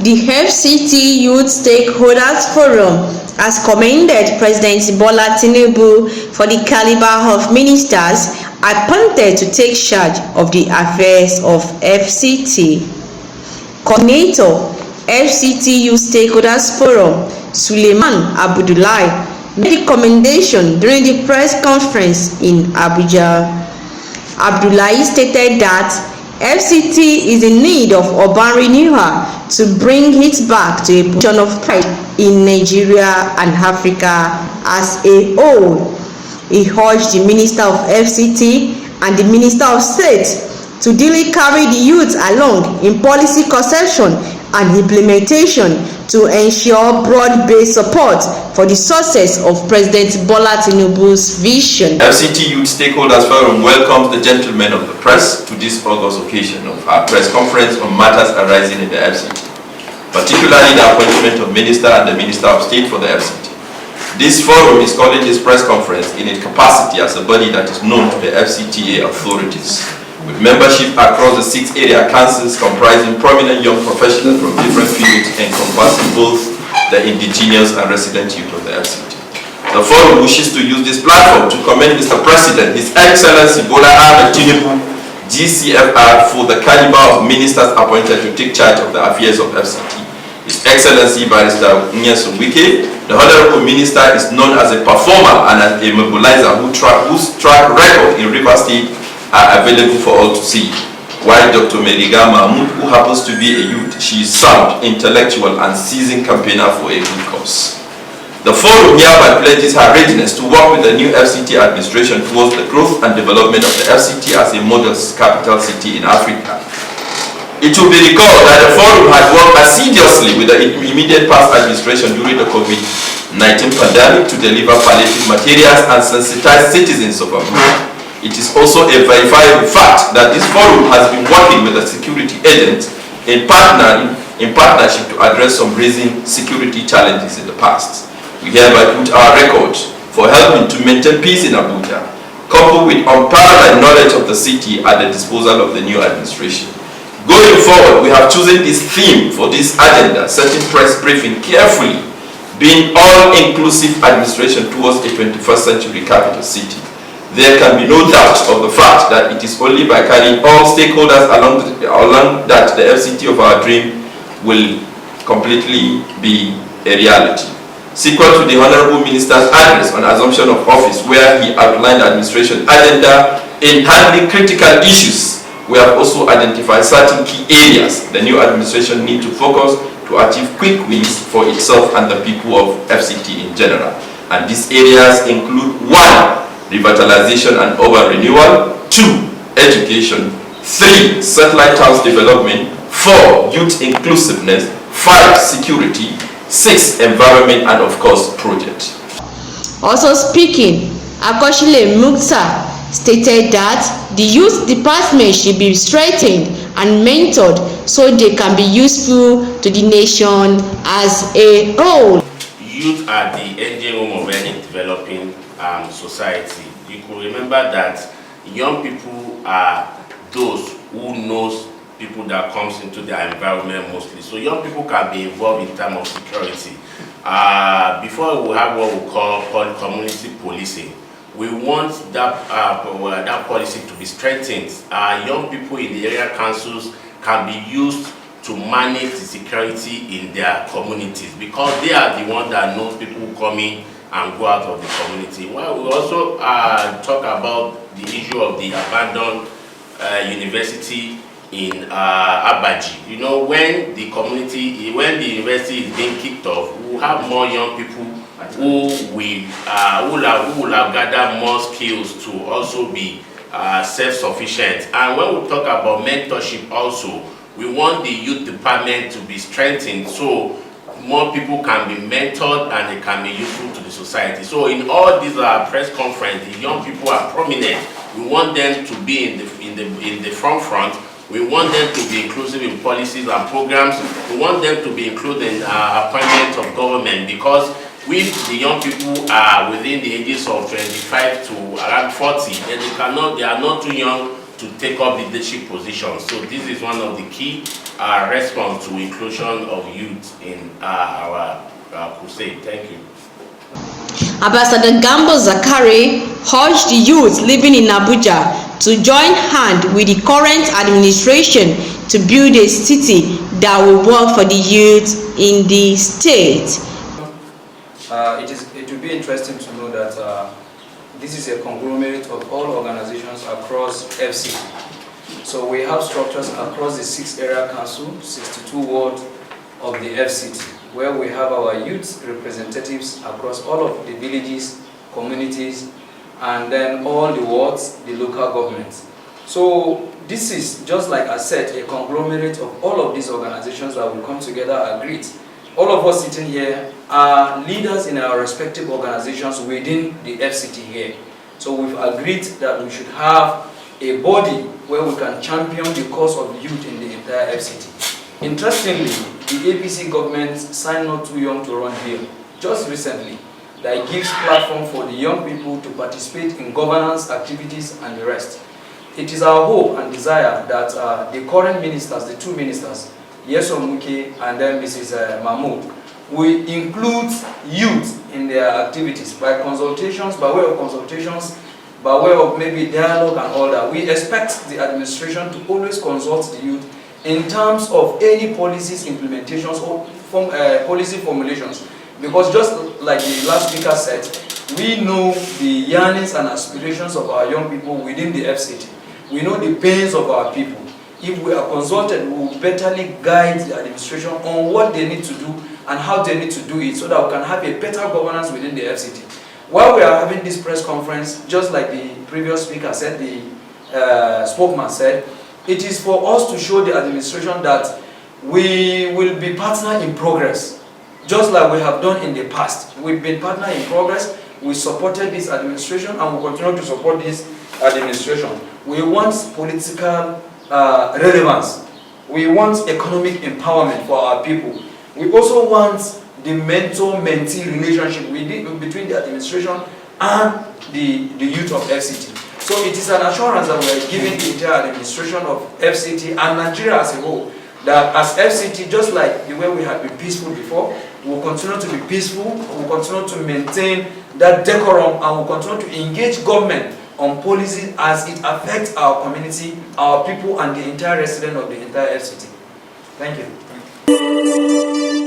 The FCT Youth Stakeholders Forum has commended President Bola Tinubu for the caliber of ministers appointed to take charge of the affairs of FCT. Coordinator, FCT Youth Stakeholders Forum, Suleiman Abdullahi, made the commendation during the press conference in Abuja. Abdullahi stated that FCT is in need of urban renewal to bring it back to a position of pride in Nigeria and Africa as a whole. He urged the Minister of FCT and the Minister of State to duly carry the youth along in policy conception and implementation to ensure broad-based support for the success of President Bola Tinubu's vision. FCT Youth Stakeholders Forum welcomes the gentlemen of the press to this August occasion of our press conference on matters arising in the FCT, particularly the appointment of Minister and the Minister of State for the FCT. This forum is calling this press conference in its capacity as a body that is known to the FCTA authorities, with membership across the 6 area councils comprising prominent young professionals from different fields encompassing both the indigenous and resident youth of the FCT. The forum wishes to use this platform to commend Mr. President, His Excellency Bola Ahmed Tinubu, GCFR, for the caliber of ministers appointed to take charge of the affairs of FCT. His Excellency Barrister Nyesom Wike, the Honorable Minister, is known as a performer and as a mobilizer whose track record in River State are available for all to see. While Dr. Meriga Mahmoud, who happens to be a youth, she is sound, intellectual and seasoned campaigner for a good cause. The forum hereby pledges her readiness to work with the new FCT administration towards the growth and development of the FCT as a model capital city in Africa. It will be recalled that the forum had worked assiduously with the immediate past administration during the COVID-19 pandemic to deliver palliative materials and sensitize citizens of Abuja. It is also a verifiable fact that this forum has been working with the security agents in partnership to address some recent security challenges in the past. We hereby put our record for helping to maintain peace in Abuja, coupled with unparalleled knowledge of the city at the disposal of the new administration. Going forward, we have chosen this theme for this agenda, setting press briefing carefully, being all-inclusive administration towards a 21st century capital city. There can be no doubt of the fact that it is only by carrying all stakeholders along that the FCT of our dream will completely be a reality. Sequel to the Honorable Minister's address on assumption of office, where he outlined the administration agenda in handling critical issues, we have also identified certain key areas the new administration needs to focus to achieve quick wins for itself and the people of FCT in general. And these areas include 1. Revitalization and urban renewal, 2. Education, 3. Satellite towns development, 4. Youth inclusiveness, 5. Security, 6. Environment, and of course project. Also speaking, Akoshile Mukta stated that the youth department should be strengthened and mentored so they can be useful to the nation as a whole. Youth are the engine room of any developing society. You could remember that young people are those who knows people that comes into their environment mostly. So young people can be involved in terms of security. Before we have what we call community policing. We want that that policy to be strengthened. Young people in the area councils can be used to manage the security in their communities because they are the ones that know people who come in and go out of the community. Well, we also talk about the issue of the abandoned university in Abaji. You know, when the university is being kicked off, we will have more young people who will have gathered more skills to also be self-sufficient. And when we talk about mentorship also, we want the youth department to be strengthened so more people can be mentored and they can be useful to the society. So in all these press conferences, the young people are prominent. We want them to be in the front. We want them to be inclusive in policies and programs. We want them to be included in appointments of government because with the young people are within the ages of 25 to around 40, and they are not too young to take up leadership positions. So this is one of the key response to inclusion of youth in our crusade. Thank you. Ambassador Gambo Zakari urged the youth living in Abuja to join hand with the current administration to build a city that will work for the youth in the state. It will be interesting to know that this is a conglomerate of all organizations across FCT. So we have structures across the 6 area council, 62 wards of the FCT, where we have our youth representatives across all of the villages, communities, and then all the wards, the local governments. So this is, just like I said, a conglomerate of all of these organizations that will come together, agreed. All of us sitting here are leaders in our respective organizations within the FCT here. So we've agreed that we should have a body where we can champion the cause of youth in the entire FCT. Interestingly, the APC government signed Not Too Young to Run bill just recently that gives platform for the young people to participate in governance activities and the rest. It is our hope and desire that the current ministers, the 2 ministers, Yeso Muke and then Mrs. Mahmoud, will include youth in their activities by consultations, by way of consultations, by way of maybe dialogue and all that. We expect the administration to always consult the youth in terms of any policies implementations or policy formulations. Because just like the last speaker said, we know the yearnings and aspirations of our young people within the FCT. We know the pains of our people. If we are consulted, we will betterly guide the administration on what they need to do and how they need to do it so that we can have a better governance within the FCT. While we are having this press conference, just like the previous speaker said, the spokesman said, it is for us to show the administration that we will be partner in progress, just like we have done in the past. We've been partner in progress. We supported this administration and we continue to support this administration. We want political relevance. We want economic empowerment for our people. We also want the mentor-mentee relationship between the administration and the youth of FCT. So it is an assurance that we are giving the entire administration of FCT and Nigeria as a whole, that as FCT, just like the way we have been peaceful before, we will continue to be peaceful, we will continue to maintain that decorum, and we will continue to engage government on policy as it affects our community, our people, and the entire resident of the entire FCT. Thank you.